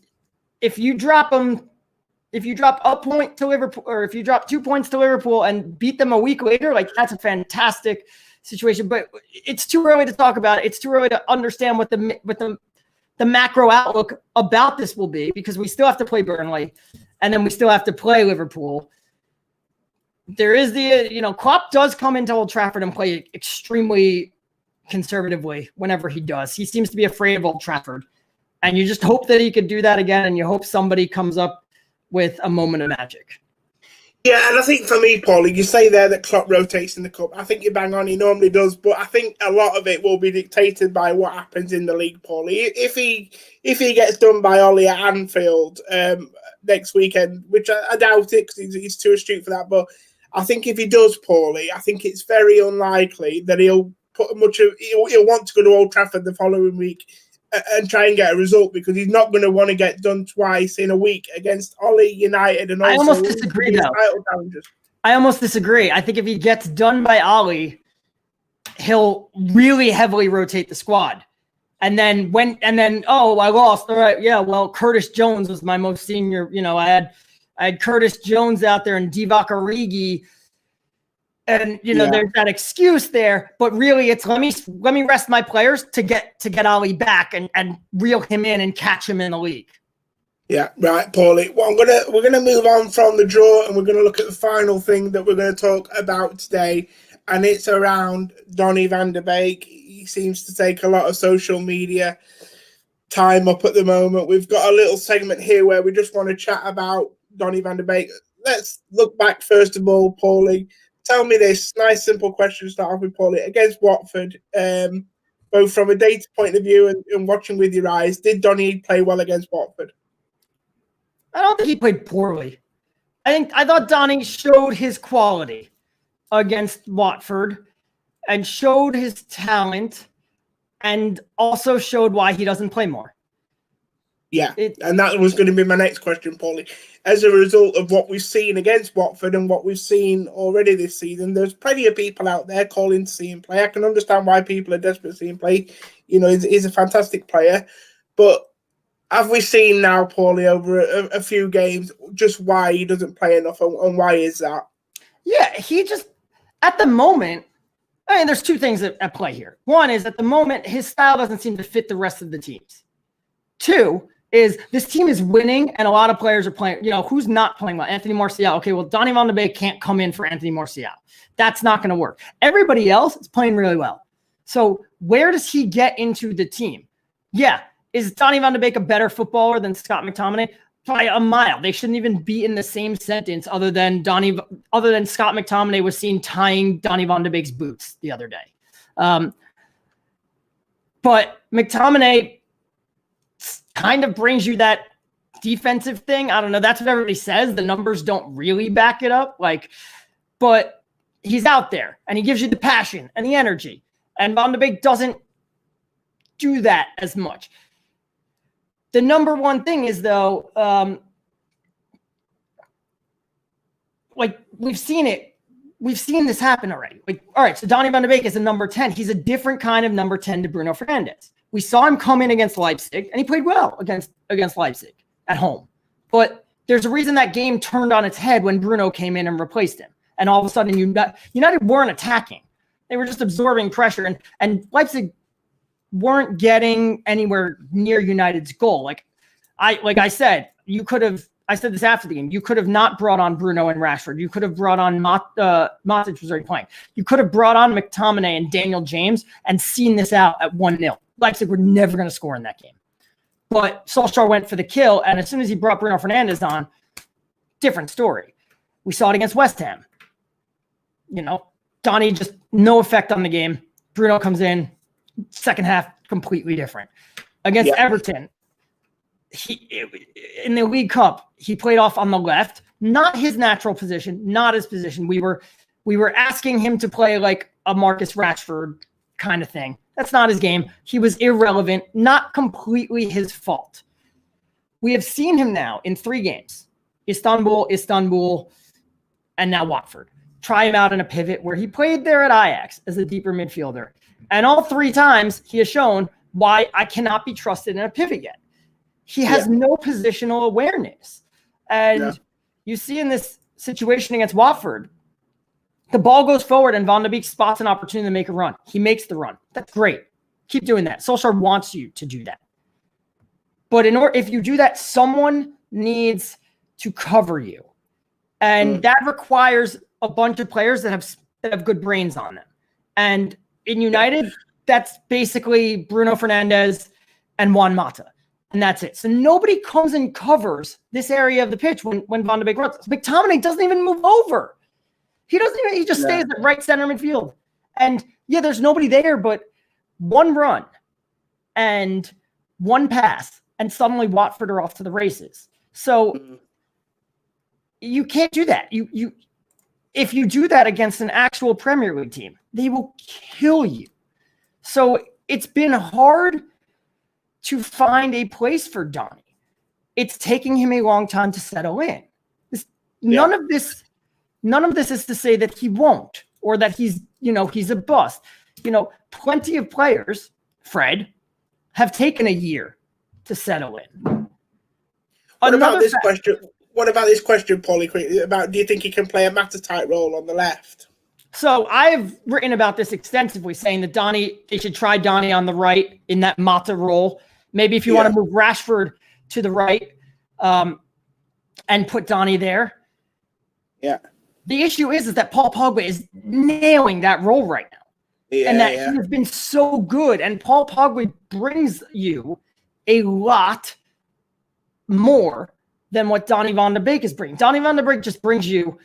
If you drop a point to Liverpool, or if you drop 2 points to Liverpool and beat them a week later, that's a fantastic situation. But it's too early to talk about it. It's too early to understand what the macro outlook about this will be, because we still have to play Burnley and then we still have to play Liverpool. There is Klopp does come into Old Trafford and play extremely conservatively whenever he does. He seems to be afraid of Old Trafford, and you just hope that he could do that again, and you hope somebody comes up with a moment of magic. Yeah, and I think for me, Paulie, you say there that Klopp rotates in the cup. I think you bang on, he normally does, but I think a lot of it will be dictated by what happens in the league, Paulie. If he gets done by Ollie at Anfield next weekend, which I doubt it because he's too astute for that, but I think if he does, Paulie, I think it's very unlikely that he'll want to go to Old Trafford the following week and try and get a result, because he's not going to want to get done twice in a week against Ollie, United, and also I almost disagree, though. I almost disagree. I think if he gets done by Ollie, he'll really heavily rotate the squad. And then I lost. All right, yeah. Well, Curtis Jones was my most senior. I had Curtis Jones out there and Divock Origi. And there's that excuse there, but really it's let me rest my players to get Ollie back and reel him in and catch him in the league. Yeah, right, Paulie. Well, we're gonna move on from the draw, and we're gonna look at the final thing that we're gonna talk about today, and it's around Donny van de Beek. He seems to take a lot of social media time up at the moment. We've got a little segment here where we just want to chat about Donny van de Beek. Let's look back first of all, Paulie. Tell me this nice, simple question to start off with, Paulie. Against Watford, both from a data point of view and watching with your eyes, did Donny play well against Watford? I don't think he played poorly. I thought Donny showed his quality against Watford and showed his talent and also showed why he doesn't play more. Yeah, and that was going to be my next question, Paulie. As a result of what we've seen against Watford and what we've seen already this season, there's plenty of people out there calling to see him play. I can understand why people are desperate to see him play. He's a fantastic player. But have we seen now, Paulie, over a few games, just why he doesn't play enough, and why is that? Yeah, he just, at the moment, there's two things at play here. One is, at the moment, his style doesn't seem to fit the rest of the teams. Two is, this team is winning and a lot of players are playing. Who's not playing well? Anthony Martial. Okay, well, Donny van de Beek can't come in for Anthony Martial. That's not going to work. Everybody else is playing really well. So where does he get into the team? Yeah, is Donny van de Beek a better footballer than Scott McTominay? By a mile. They shouldn't even be in the same sentence other than Scott McTominay was seen tying Donny van de Beek's boots the other day. But McTominay kind of brings you that defensive thing. I don't know. That's what everybody says. The numbers don't really back it up. But he's out there and he gives you the passion and the energy. And Van de Beek doesn't do that as much. The number one thing is, though, we've seen it. We've seen this happen already. All right, so Donny van de Beek is a number 10. He's a different kind of number 10 to Bruno Fernandes. We saw him come in against Leipzig, and he played well against Leipzig at home. But there's a reason that game turned on its head when Bruno came in and replaced him. And all of a sudden, United weren't attacking. They were just absorbing pressure. And Leipzig weren't getting anywhere near United's goal. Like I said, I said this after the game, you could have not brought on Bruno and Rashford. You could have brought on Matic was already playing. You could have brought on McTominay and Daniel James and seen this out at 1-0. Leipzig were never going to score in that game. But Solskjaer went for the kill, and as soon as he brought Bruno Fernandes on, different story. We saw it against West Ham. Donny just no effect on the game. Bruno comes in, second half, completely different. Against Everton, in the League Cup, he played off on the left, not his natural position, not his position. We were asking him to play like a Marcus Rashford kind of thing. That's not his game. He was irrelevant, not completely his fault. We have seen him now in 3 games, Istanbul, and now Watford. Try him out in a pivot where he played there at Ajax as a deeper midfielder. And all 3 times he has shown why I cannot be trusted in a pivot yet. He has no positional awareness. And you see in this situation against Watford, the ball goes forward and Van de Beek spots an opportunity to make a run. He makes the run. That's great. Keep doing that. Solskjaer wants you to do that. But if you do that, someone needs to cover you. And that requires a bunch of players that have good brains on them. And in United, that's basically Bruno Fernandes and Juan Mata. And that's it. So nobody comes and covers this area of the pitch when Van de Beek runs. McTominay doesn't even move over. He just stays at right center midfield. And there's nobody there, but one run and one pass, and suddenly Watford are off to the races. So you can't do that. If you do that against an actual Premier League team, they will kill you. So it's been hard to find a place for Donny. It's taking him a long time to settle in. None of this is to say that he won't, or that he's a bust. Plenty of players, Fred, have taken a year to settle in. What about this question, Pauly? About, do you think he can play a Mata-type role on the left? So I've written about this extensively, saying that they should try Donny on the right in that Mata role. Maybe if you want to move Rashford to the right and put Donny there. Yeah. The issue is that Paul Pogba is nailing that role right now. And that he has been so good. And Paul Pogba brings you a lot more than what Donny van de Beek is bringing. Donny van de Beek just brings you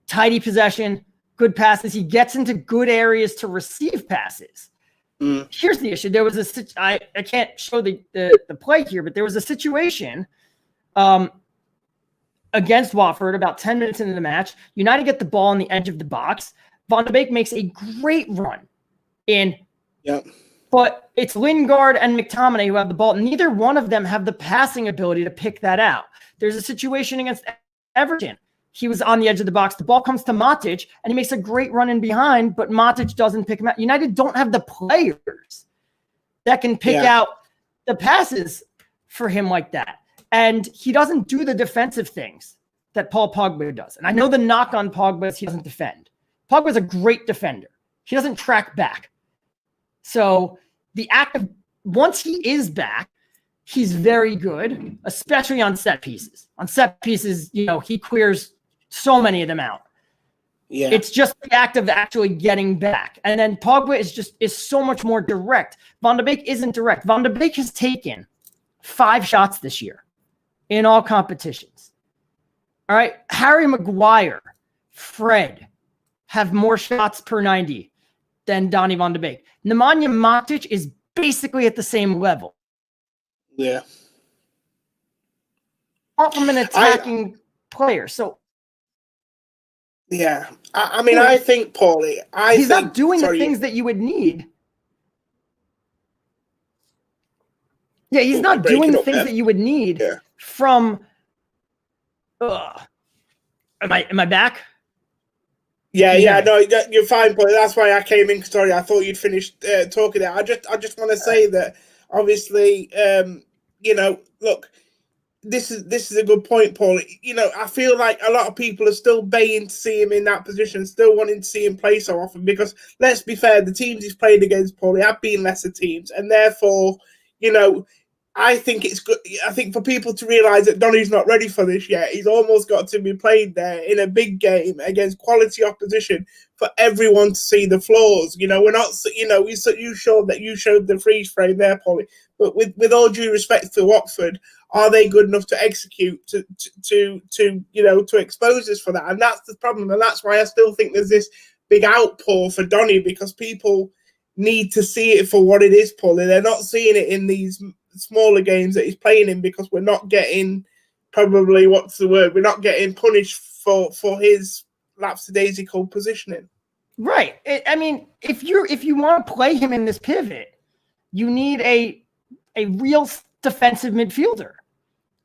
tidy possession, good passes. He gets into good areas to receive passes. Here's the issue. There was I can't show the play here, but there was a situation against Watford about 10 minutes into the match. United get the ball on the edge of the box. Van de Beek makes a great run in. But it's Lingard and McTominay who have the ball. Neither one of them have the passing ability to pick that out. There's a situation against Everton. He was on the edge of the box. The ball comes to Matic, and he makes a great run in behind, but Matic doesn't pick him out. United don't have the players that can pick out the passes for him like that. And he doesn't do the defensive things that Paul Pogba does. And I know the knock on Pogba is he doesn't defend. Pogba's a great defender. He doesn't track back. So once he is back, he's very good, especially on set pieces. On set pieces, he clears so many of them out. Yeah. It's just the act of actually getting back. And then Pogba is so much more direct. Van de Beek isn't direct. Van de Beek has taken 5 shots this year in all competitions. All right. Harry Maguire, Fred have more shots per 90 than Donny van de Beek. Nemanja Matic is basically at the same level. Yeah. Not from an attacking player. So yeah. I think, Pauly, he's not doing the things that you would need. Yeah, he's not doing the things that you would need from Am I back? Yeah, no, you're fine, but that's why I came in. Sorry, I thought you'd finished talking there. I just want to say that, obviously, look, this is a good point, Paul. You know, I feel like a lot of people are still baying to see him in that position, still wanting to see him play so often. Because let's be fair, the teams he's played against, Paulie, have been lesser teams, and therefore, you know, I think it's good. I think for people to realise that Donny's not ready for this yet, he's almost got to be played there in a big game against quality opposition for everyone to see the flaws. You know, we're not. You know, you showed the freeze frame there, Paulie. But with all due respect to Watford, are they good enough to execute to expose us for that? And that's the problem, and that's why I still think there's this big outpour for Donny, because people need to see it for what it is, Paulie. They're not seeing it in these smaller games that he's playing in, because we're not getting we're not getting punished for his lapsadaisical positioning. Right. I mean, if you want to play him in this pivot, you need a real defensive midfielder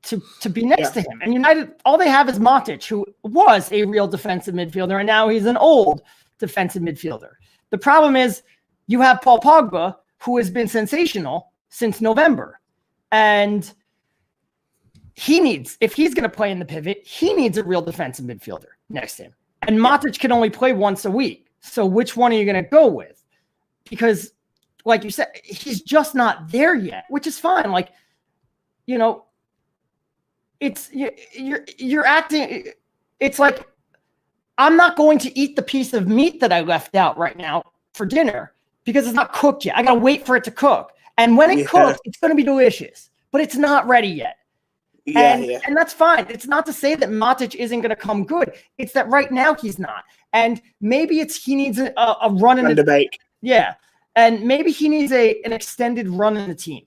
to be next to him. And United, all they have is Matic, who was a real defensive midfielder, and now he's an old defensive midfielder. The problem is you have Paul Pogba, who has been sensational since November. And if he's going to play in the pivot, he needs a real defensive midfielder next to him. And Matic can only play once a week. So which one are you going to go with? Because, like you said, he's just not there yet, which is fine. Like, you know, you're acting. It's like, I'm not going to eat the piece of meat that I left out right now for dinner because it's not cooked yet. I got to wait for it to cook. And when it cooks, it's going to be delicious, but it's not ready yet. And that's fine. It's not to say that Matic isn't going to come good. It's that right now he's not. And maybe he needs a run in the Beek. Yeah. And maybe he needs an extended run in the team.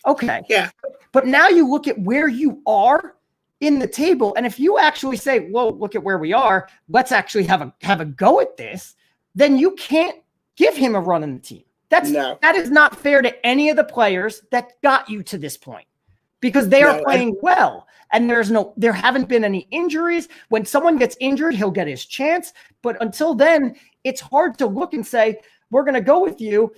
Okay. Yeah. But now you look at where you are in the table. And if you actually say, well, look at where we are, let's actually have a go at this, then you can't give him a run in the team. That is not fair to any of the players that got you to this point, because they are playing well, and there haven't been any injuries. When someone gets injured, he'll get his chance. But until then, it's hard to look and say, we're going to go with you,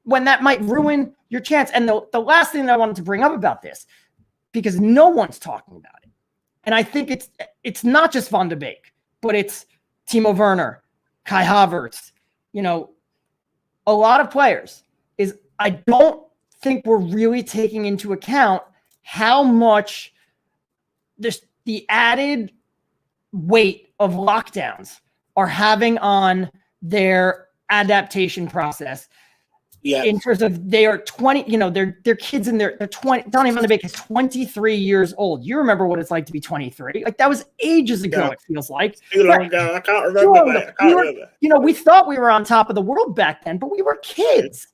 when that might ruin your chance. And the last thing that I wanted to bring up about this, because no one's talking about it, and I think it's not just Van de Beek, but it's Timo Werner, Kai Havertz, you know, a lot of players, is I don't think we're really taking into account how much the added weight of lockdowns are having on their adaptation process. Yeah. In terms of they are 20, you know, they're kids in they're 20. Donny Van de Beek is 23 years old. You remember what it's like to be 23? Like, that was ages ago. Yeah. It feels like too long ago. I can't remember. You know, we thought we were on top of the world back then, but we were kids.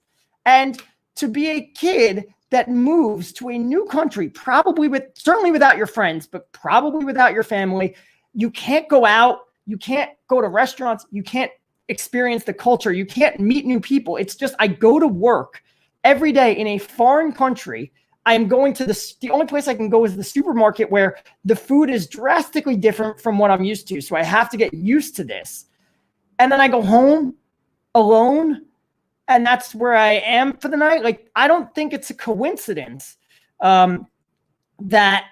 And to be a kid that moves to a new country, certainly without your friends, but probably without your family, you can't go out, you can't go to restaurants, you can't experience the culture, you can't meet new people. It's just, I go to work every day in a foreign country. I'm going to the only place I can go is the supermarket, where the food is drastically different from what I'm used to. So I have to get used to this. And then I go home alone, and that's where I am for the night. Like, I don't think it's a coincidence that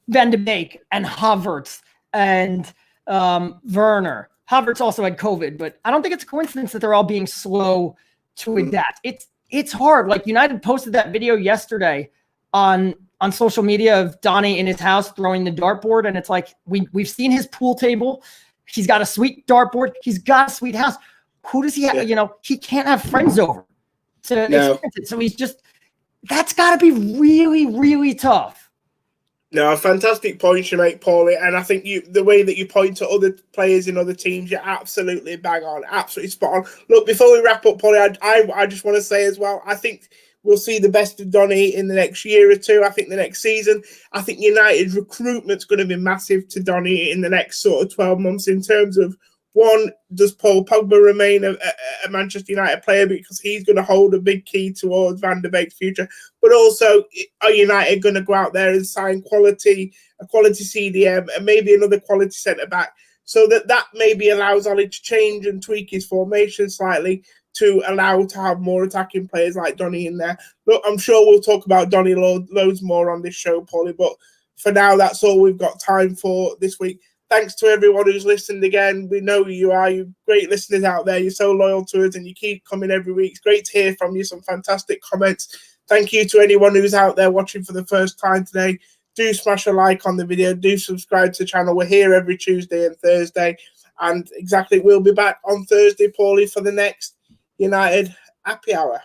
Van de Beek and Havertz and Werner. Havertz also had COVID, but I don't think it's a coincidence that they're all being slow to adapt. It's hard. Like, United posted that video yesterday on social media of Donny in his house throwing the dartboard, and it's like, we've seen his pool table. He's got a sweet dartboard. He's got a sweet house. Who does he have? Yeah. You know, he can't have friends over to experience it. So that's got to be really, really tough. No, fantastic points you make, Paulie. And I think the way that you point to other players in other teams, you're absolutely bang on, absolutely spot on. Look, before we wrap up, Paulie, I just want to say as well, I think we'll see the best of Donny in the next year or two. I think the next season, I think United's recruitment's going to be massive to Donny in the next sort of 12 months in terms of, one, does Paul Pogba remain a Manchester United player, because he's going to hold a big key towards Van de Beek's future? But also, are United going to go out there and sign a quality CDM and maybe another quality centre-back, so that maybe allows Ollie to change and tweak his formation slightly to allow to have more attacking players like Donny in there. Look, I'm sure we'll talk about Donny loads more on this show, Pauly, but for now, that's all we've got time for this week. Thanks to everyone who's listened again. We know you are. You're great listeners out there. You're so loyal to us and you keep coming every week. It's great to hear from you. Some fantastic comments. Thank you to anyone who's out there watching for the first time today. Do smash a like on the video. Do subscribe to the channel. We're here every Tuesday and Thursday. And exactly, we'll be back on Thursday, Pauly, for the next United Happy Hour.